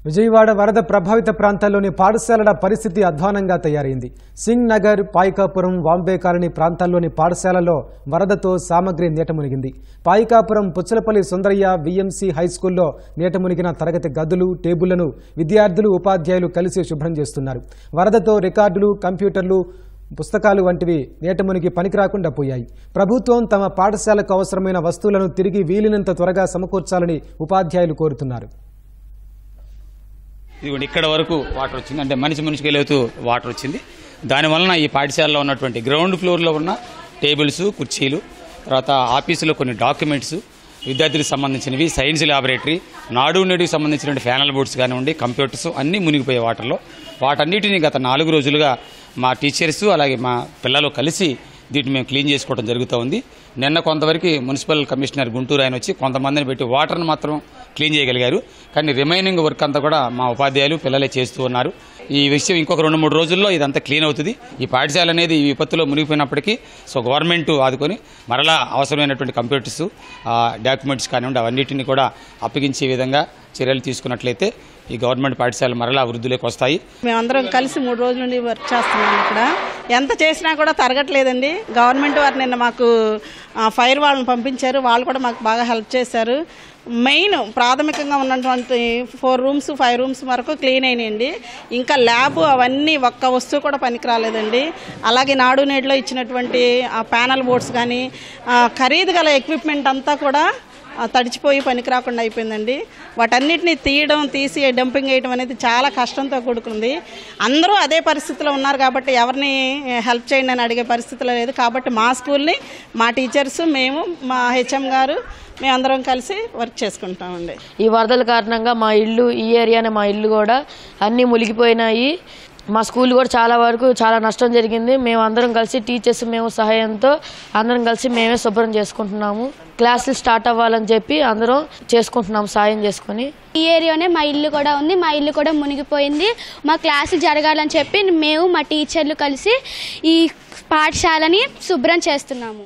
విజయవాడ వరద ప్రభావిత ప్రాంతాల్లోని పాఠశాలల పరిస్థితి అధ్వానంగా తయారైంది. సింగ్ నగర్, పాయికాపురం, వాంబే కాలనీ ప్రాంతాల్లోని పాఠశాలలో వరదతో సామగ్రి నీట మునిగింది. పాయికాపురం పుచ్చలపల్లి సుందరయ్య విఎంసి హైస్కూల్లో నీట మునిగిన తరగతి గదులు, టేబుళ్లను విద్యార్థులు, ఉపాధ్యాయులు కలిసి శుభ్రం చేస్తున్నారు. వరదతో రికార్డులు, కంప్యూటర్లు, పుస్తకాలు వంటివి నీట మునిగి పనికిరాకుండా పోయాయి. ప్రభుత్వం తమ పాఠశాలకు అవసరమైన వస్తువులను తిరిగి వీలైనంత త్వరగా సమకూర్చాలని ఉపాధ్యాయులు కోరుతున్నారు. ఇదిగోండి, ఇక్కడ వరకు వాటర్ వచ్చింది. అంటే మనిషికి వెళ్తూ వాటర్ వచ్చింది. దానివలన ఈ పాఠశాలలో ఉన్నటువంటి గ్రౌండ్ ఫ్లోర్లో ఉన్న టేబుల్స్, కుర్చీలు, తర్వాత ఆఫీసులో కొన్ని డాక్యుమెంట్స్, విద్యార్థులకు సంబంధించినవి, సైన్స్ ల్యాబొరేటరీ, నాడు నేడుకు సంబంధించిన ప్యానల్ బోర్డ్స్ కానివ్వండి, కంప్యూటర్స్ అన్నీ మునిగిపోయే వాటర్లో. వాటన్నిటిని గత 4 రోజులుగా మా టీచర్స్ అలాగే మా పిల్లలు కలిసి దీన్ని మేము క్లీన్ చేసుకోవడం జరుగుతూ ఉంది. నిన్న కొంతవరకు మున్సిపల్ కమిషనర్ గుంటూరు ఆయన వచ్చి కొంతమందిని పెట్టి వాటర్ను మాత్రం క్లీన్ చేయగలిగారు. కానీ రిమైనింగ్ వర్క్ అంతా కూడా మా ఉపాధ్యాయులు, పిల్లలే చేస్తూ ఉన్నారు. ఈ విషయం ఇంకొక 2-3 రోజుల్లో ఇదంతా క్లీన్ అవుతుంది. ఈ పాఠశాల అనేది ఈ విపత్తులో మునిగిపోయినప్పటికీ గవర్నమెంట్ ఆదుకొని మరలా అవసరమైనటువంటి కంప్యూటర్స్, డాక్యుమెంట్స్ కానివ్వండి అవన్నిటిని కూడా అప్పగించే విధంగా చర్యలు తీసుకున్నట్లయితే ఈ గవర్నమెంట్ పాఠశాలలు మరలా వృద్ధిలోకి వస్తాయి. మేమందరం కలిసి 3 రోజుల నుండి వర్క్ చేస్తున్నాం. ఇక్కడ ఎంత చేసినా కూడా తరగట్లేదండి. గవర్నమెంట్ వారు నిన్న మాకు ఫైర్ వాళ్ళని పంపించారు. వాళ్ళు కూడా మాకు బాగా హెల్ప్ చేశారు. మెయిన్ ప్రాథమికంగా ఉన్నటువంటి 4 రూమ్స్ 5 రూమ్స్ వరకు క్లీన్ అయినాయండి. ఇంకా ల్యాబ్ అవన్నీ ఒక్క వస్తువు కూడా పనికి రాలేదండి. అలాగే నాడు నేడులో ఇచ్చినటువంటి ఆ ప్యానల్ బోర్డ్స్ కానీ ఖరీదు గల ఎక్విప్మెంట్ అంతా కూడా తడిచిపోయి పనికి రాకుండా అయిపోయిందండి. వాటన్నిటిని తీసి డంపింగ్ వేయడం అనేది చాలా కష్టంతో కూడుకుంది. అందరూ అదే పరిస్థితిలో ఉన్నారు కాబట్టి ఎవరిని హెల్ప్ చేయండి అని అడిగే పరిస్థితిలో లేదు. కాబట్టి మా స్కూల్ని మా టీచర్స్, మేము, మా హెచ్ఎం గారు మేమందరం కలిసి వర్క్ చేసుకుంటామండి. ఈ వరదల కారణంగా మా ఇల్లు, ఈ ఏరియానే మా ఇల్లు కూడా అన్నీ మునిగిపోయినాయి. మా స్కూల్ కూడా చాలా వరకు చాలా నష్టం జరిగింది. మేము అందరం కలిసి టీచర్స్ మేము సహాయంతో అందరం కలిసి మేమే శుభ్రం చేసుకుంటున్నాము. క్లాసులు స్టార్ట్ అవ్వాలని చెప్పి అందరం చేసుకుంటున్నాము సాయం చేసుకుని. ఈ ఏరియానే మా ఇల్లు కూడా ఉంది. మా ఇల్లు కూడా మునిగిపోయింది. మా క్లాసులు జరగాలని చెప్పి మేము మా టీచర్లు కలిసి ఈ పాఠశాలని శుభ్రం చేస్తున్నాము.